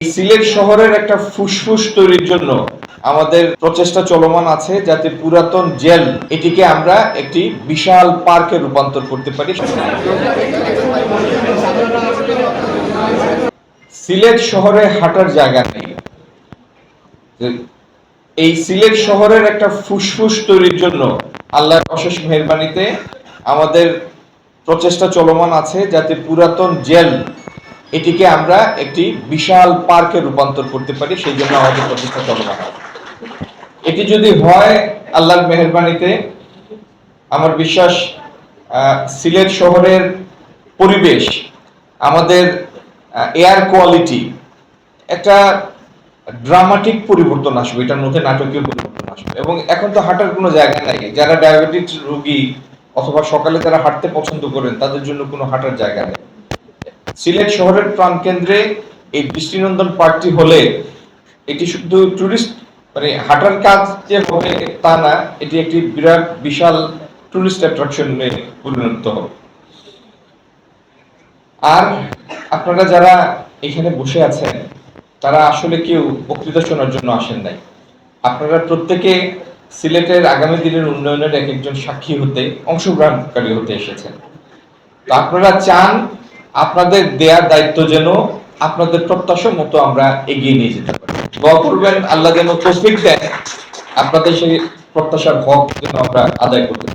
সিলেট শহরের একটা ফুসফুস তৈরির জন্য আমাদের প্রচেষ্টা চলমান আছে, যাতে পুরাতন জেল এটিকে আমরা একটি বিশাল পার্কে রূপান্তর করতে পারি। সিলেট শহরে হাঁটার জায়গা নেই। এই সিলেট শহরের একটা ফুসফুস তৈরির জন্য আল্লাহর অশেষ মেহেরবানিতে আমাদের প্রচেষ্টা চলমান আছে, যাতে পুরাতন জেল এটিকে আমরা একটি বিশাল পার্কে রূপান্তর করতে পারি। সেই জন্য আমাদের প্রচেষ্টা চলমান। এটি যদি হয় আল্লাহর মেহেরবানিতে, আমার বিশ্বাস সিলেট শহরের পরিবেশ, আমাদের এয়ার কোয়ালিটি একটা ড্রামাটিক পরিবর্তন আসবে, এটার মধ্যে নাটকীয় পরিবর্তন আসবে। এবং এখন তো হাঁটার কোনো জায়গা নাই। যারা ডায়াবেটিস রোগী অথবা সকালে যারা হাঁটতে পছন্দ করেন, তাদের জন্য কোনো হাঁটার জায়গা নেই। সিলেট শহরের প্রাণকেন্দ্রে এই দৃষ্টিনন্দন পার্কটি হলে এটি শুধু টুরিস্ট মানে হাঁটার কাজ যে হবে তা না, এটি একটি বিরাট বিশাল টুরিস্ট অ্যাট্রাকশনে পরিণত হবে। আর আপনারা যারা এখানে বসে আছেন, তারা আসলে কেউ বক্তৃতা শোনার জন্য আসেন নাই। আপনারা প্রত্যেকে সিলেটের আগামী দিনের উন্নয়নের এক একজন সাক্ষী হতে, অংশগ্রহণকারী হতে এসেছেন। তো আপনারা চান আপনাদের দেয়ার দায়িত্ব যেন আপনাদের প্রত্যাশা মতো আমরা এগিয়ে নিয়ে যেতে পারি। দোয়া করবেন আল্লাহ যেন তৌফিক দেন আপনাদের সেই প্রত্যাশার হক যেন আমরা আদায় করতে পারি।